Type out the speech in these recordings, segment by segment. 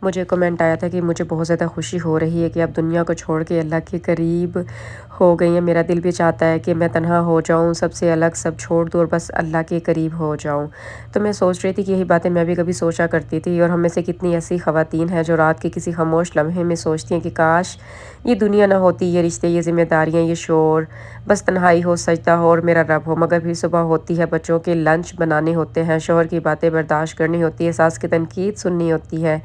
مجھے کمنٹ آیا تھا کہ مجھے بہت زیادہ خوشی ہو رہی ہے کہ اب دنیا کو چھوڑ کے اللہ کے قریب ہو گئی ہیں۔ میرا دل بھی چاہتا ہے کہ میں تنہا ہو جاؤں، سب سے الگ، سب چھوڑ دوں اور بس اللہ کے قریب ہو جاؤں۔ تو میں سوچ رہی تھی کہ یہی باتیں میں بھی کبھی سوچا کرتی تھی، اور ہم میں سے کتنی ایسی خواتین ہیں جو رات کے کسی خاموش لمحے میں سوچتی ہیں کہ کاش یہ دنیا نہ ہوتی، یہ رشتے، یہ ذمہ داریاں، یہ شور، بس تنہائی ہو، سجدہ ہو اور میرا رب ہو۔ مگر پھر صبح ہوتی ہے، بچوں کے لنچ بنانے ہوتے ہیں، شوہر کی باتیں برداشت کرنی ہوتی ہے، ساس کی تنقید سننی ہوتی ہے،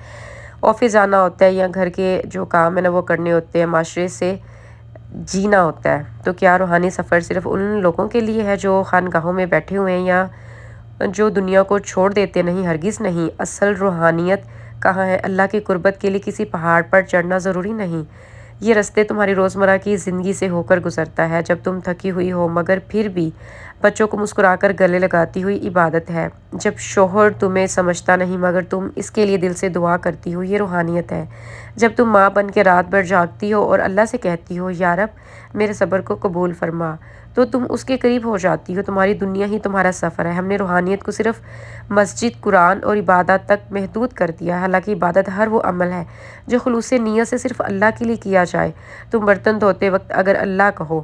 آفس جانا ہوتا ہے، یا گھر کے جو کام ہیں نا وہ کرنے ہوتے ہیں، معاشرے سے جینا ہوتا ہے۔ تو کیا روحانی سفر صرف ان لوگوں کے لیے ہے جو خانقاہوں میں بیٹھے ہوئے ہیں، یا جو دنیا کو چھوڑ دیتے؟ نہیں، ہرگز نہیں۔ اصل روحانیت کہاں ہے؟ اللہ کی قربت کے لیے کسی پہاڑ پر چڑھنا ضروری نہیں، یہ راستے تمہاری روزمرہ کی زندگی سے ہو کر گزرتا ہے، جب تم تھکی ہوئی ہو مگر پھر بھی بچوں کو مسکرا کر گلے لگاتی ہوئی عبادت ہے، جب شوہر تمہیں سمجھتا نہیں مگر تم اس کے لیے دل سے دعا کرتی ہو، یہ روحانیت ہے، جب تم ماں بن کے رات بھر جاگتی ہو اور اللہ سے کہتی ہو یا رب میرے صبر کو قبول فرما، تو تم اس کے قریب ہو جاتی ہو، تمہاری دنیا ہی تمہارا سفر ہے۔ ہم نے روحانیت کو صرف مسجد، قرآن اور عبادت تک محدود کر دیا ہے، حالانکہ عبادت ہر وہ عمل ہے جو خلوص نیت سے صرف اللہ کے لیے کیا جائے۔ تم برتن دھوتے وقت اگر اللہ کہو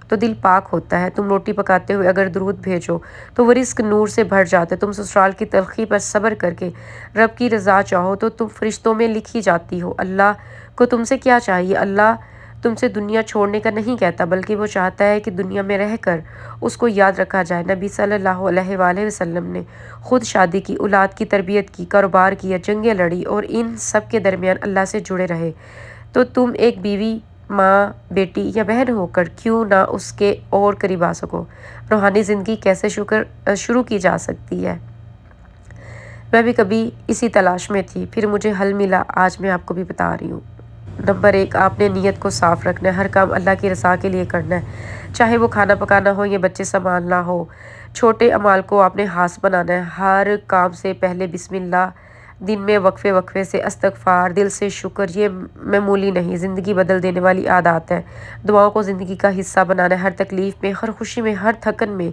تو دل پاک ہوتا ہے، تم روٹی پکاتے ہوئے اگر درود بھیجو تو وہ رزق نور سے بھر جاتا ہے، تم سسرال کی تلخی پر صبر کر کے رب کی رضا چاہو تو تم فرشتوں میں لکھی جاتی ہو۔ اللہ کو تم سے کیا چاہیے؟ اللہ تم سے دنیا چھوڑنے کا نہیں کہتا، بلکہ وہ چاہتا ہے کہ دنیا میں رہ کر اس کو یاد رکھا جائے۔ نبی صلی اللہ علیہ وآلہ وسلم نے خود شادی کی، اولاد کی تربیت کی، کاروبار کیا، جنگیں لڑی اور ان سب کے درمیان اللہ سے جڑے رہے۔ تو تم ایک بیوی، ماں، بیٹی یا بہن ہو کر کیوں نہ اس کے اور قریب آ سکو؟ روحانی زندگی کیسے شروع کی جا سکتی ہے؟ میں بھی کبھی اسی تلاش میں تھی، پھر مجھے حل ملا، آج میں آپ کو بھی بتا رہی ہوں۔ نمبر 1، آپ نے نیت کو صاف رکھنا ہے، ہر کام اللہ کی رضا کے لیے کرنا ہے، چاہے وہ کھانا پکانا ہو یا بچے سنبھالنا ہو۔ چھوٹے اعمال کو آپ نے خاص بنانا ہے، ہر کام سے پہلے بسم اللہ، دن میں وقفے سے استغفار، دل سے شکر، یہ معمولی نہیں، زندگی بدل دینے والی عادات ہے۔ دعاؤں کو زندگی کا حصہ بنانا ہے، ہر تکلیف میں، ہر خوشی میں، ہر تھکن میں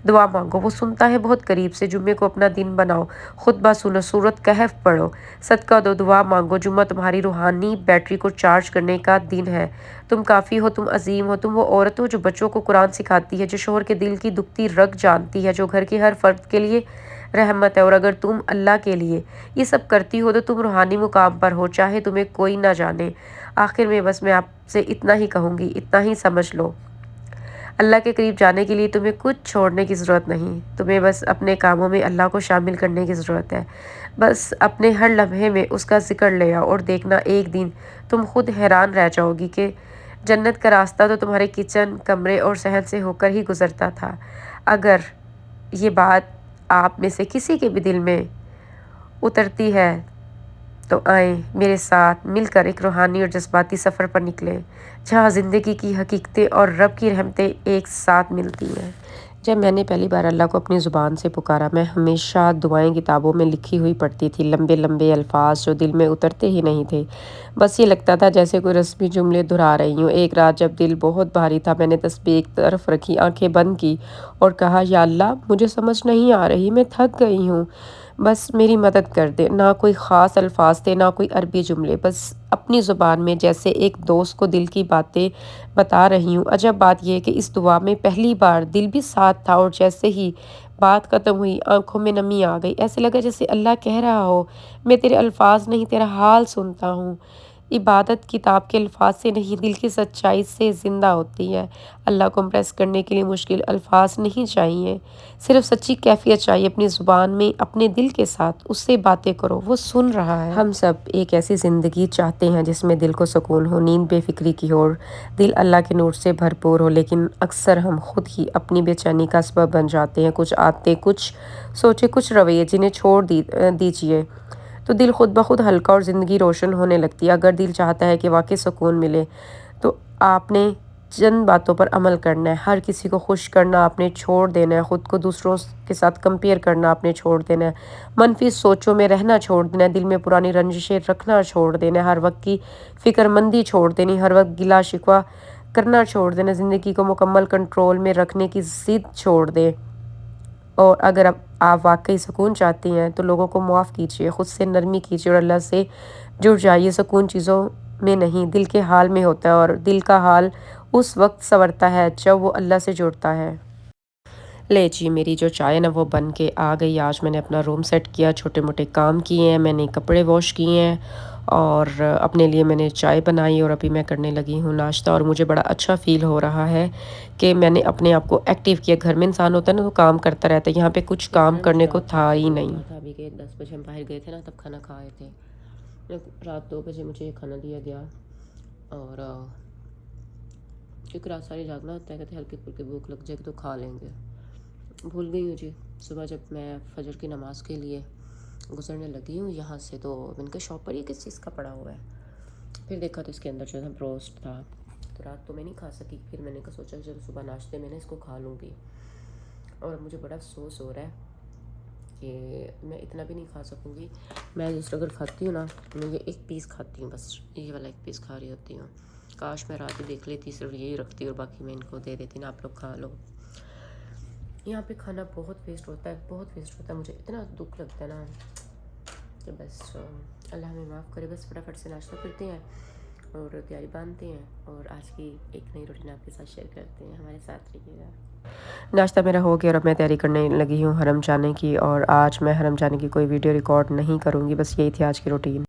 دعا مانگو، وہ سنتا ہے بہت قریب سے۔ جمعے کو اپنا دن بناؤ، خطبہ سنو، سورۃ کہف پڑھو، صدقہ دو، دعا مانگو۔ جمعہ تمہاری روحانی بیٹری کو چارج کرنے کا دن ہے۔ تم کافی ہو، تم عظیم ہو، تم وہ عورت ہو جو بچوں کو قرآن سکھاتی ہے، جو شوہر کے دل کی دکھتی رگ جانتی ہے، جو گھر کے ہر فرد کے لیے رحمت ہے۔ اور اگر تم اللہ کے لیے یہ سب کرتی ہو تو تم روحانی مقام پر ہو، چاہے تمہیں کوئی نہ جانے۔ آخر میں بس میں آپ سے اتنا ہی کہوں گی، اتنا ہی سمجھ لو، اللہ کے قریب جانے کے لیے تمہیں کچھ چھوڑنے کی ضرورت نہیں، تمہیں بس اپنے کاموں میں اللہ کو شامل کرنے کی ضرورت ہے۔ بس اپنے ہر لمحے میں اس کا ذکر لے آؤ، اور دیکھنا ایک دن تم خود حیران رہ جاؤ گی کہ جنت کا راستہ تو تمہارے کچن، کمرے اور صحن سے ہو کر ہی گزرتا تھا۔ اگر یہ بات آپ میں سے کسی کے بھی دل میں اترتی ہے تو آئیں میرے ساتھ مل کر ایک روحانی اور جذباتی سفر پر نکلیں، جہاں زندگی کی حقیقتیں اور رب کی رحمتیں ایک ساتھ ملتی ہیں۔ جب میں نے پہلی بار اللہ کو اپنی زبان سے پکارا، میں ہمیشہ دعائیں کتابوں میں لکھی ہوئی پڑھتی تھی، لمبے لمبے الفاظ جو دل میں اترتے ہی نہیں تھے، بس یہ لگتا تھا جیسے کوئی رسمی جملے دہرا رہی ہوں۔ ایک رات جب دل بہت بھاری تھا، میں نے تسبیح ایک طرف رکھی، آنکھیں بند کی اور کہا، یا اللہ مجھے سمجھ نہیں آ رہی، میں تھک گئی ہوں، بس میری مدد کر دے۔ نہ کوئی خاص الفاظ تھے، نہ کوئی عربی جملے، بس اپنی زبان میں جیسے ایک دوست کو دل کی باتیں بتا رہی ہوں۔ عجب بات یہ ہے کہ اس دعا میں پہلی بار دل بھی ساتھ تھا، اور جیسے ہی بات ختم ہوئی آنکھوں میں نمی آ گئی، ایسے لگا جیسے اللہ کہہ رہا ہو، میں تیرے الفاظ نہیں تیرا حال سنتا ہوں۔ عبادت کتاب کے الفاظ سے نہیں، دل کی سچائی سے زندہ ہوتی ہے۔ اللہ کو امپریس کرنے کے لیے مشکل الفاظ نہیں چاہیے، صرف سچی کیفیت چاہیے۔ اپنی زبان میں اپنے دل کے ساتھ اس سے باتیں کرو، وہ سن رہا ہے۔ ہم سب ایک ایسی زندگی چاہتے ہیں جس میں دل کو سکون ہو، نیند بے فکری کی ہو، دل اللہ کے نور سے بھرپور ہو، لیکن اکثر ہم خود ہی اپنی بے چینی کا سبب بن جاتے ہیں۔ کچھ عادتیں، کچھ سوچیں، کچھ رویے جنہیں چھوڑ دیجیے تو دل خود بخود ہلکا اور زندگی روشن ہونے لگتی ہے۔ اگر دل چاہتا ہے کہ واقعی سکون ملے تو آپ نے چند باتوں پر عمل کرنا ہے۔ ہر کسی کو خوش کرنا آپ نے چھوڑ دینا ہے، خود کو دوسروں کے ساتھ کمپیئر کرنا آپ نے چھوڑ دینا ہے، منفی سوچوں میں رہنا چھوڑ دینا ہے، دل میں پرانی رنجشیں رکھنا چھوڑ دینا ہے، ہر وقت کی فکر مندی چھوڑ دینی، ہر وقت گلا شکوہ کرنا چھوڑ دینا، زندگی کو مکمل کنٹرول میں رکھنے کی ضد چھوڑ دیں۔ اور اگر آپ واقعی سکون چاہتی ہیں تو لوگوں کو معاف کیجیے، خود سے نرمی کیجیے اور اللہ سے جڑ جائیے، سکون چیزوں میں نہیں دل کے حال میں ہوتا ہے، اور دل کا حال اس وقت سنورتا ہے جب وہ اللہ سے جڑتا ہے۔ لے جی، میری جو چائے نا وہ بن کے آ گئی۔ آج میں نے اپنا روم سیٹ کیا، چھوٹے موٹے کام کیے ہیں، میں نے کپڑے واش کیے ہیں، اور اپنے لیے میں نے چائے بنائی، اور ابھی میں کرنے لگی ہوں ناشتہ۔ اور مجھے بڑا اچھا فیل ہو رہا ہے کہ میں نے اپنے آپ کو ایکٹیو کیا۔ گھر میں انسان ہوتا ہے نا، وہ کام کرتا رہتا ہے، یہاں پہ کچھ کام کرنے کو تھا ہی نہیں۔ ابھی کے 10 بجے ہم باہر گئے تھے نا، تب کھانا کھائے تھے۔ رات 2 بجے مجھے کھانا دیا گیا، اور کیونکہ رات ساری جاگنا ہوتا ہے، کہتے ہلکی پھلکی بھوک لگ جائے گی تو کھا لیں گے۔ بھول گئی ہوں جی۔ صبح جب میں فجر کی نماز کے لیے گزرنے لگی ہوں یہاں سے، تو میں نے کہا شاپ پر یہ کس چیز کا پڑا ہوا ہے، پھر دیکھا تو اس کے اندر جو ہے بروسٹ تھا، تو رات تو میں نہیں کھا سکی، پھر میں نے کہا سوچا چلو صبح ناشتے میں نے اس کو کھا لوں گی۔ اور مجھے بڑا افسوس ہو رہا ہے کہ میں اتنا بھی نہیں کھا سکوں گی۔ میں جس اگر کھاتی ہوں نا، میں یہ ایک پیس کھاتی ہوں، بس یہ والا ایک پیس کھا رہی ہوتی ہوں۔ کاش میں رات ہی دیکھ لیتی، صرف یہی رکھتی اور باقی میں ان کو دے دیتی نا، آپ لوگ کھا لو۔ یہاں پہ کھانا بہت ویسٹ ہوتا ہے، بہت ویسٹ ہوتا ہے، مجھے اتنا دکھ لگتا ہے نا کہ بس اللہ ہمیں معاف کرے۔ بس فٹافٹ سے ناشتہ کرتے ہیں اور تیاری باندھتے ہیں، اور آج کی ایک نئی روٹین آپ کے ساتھ شیئر کرتے ہیں، ہمارے ساتھ رہیے گا۔ ناشتہ میرا ہو گیا، اور اب میں تیاری کرنے لگی ہوں حرم جانے کی، اور آج میں حرم جانے کی کوئی ویڈیو ریکارڈ نہیں کروں گی، بس یہی تھی آج کی روٹین۔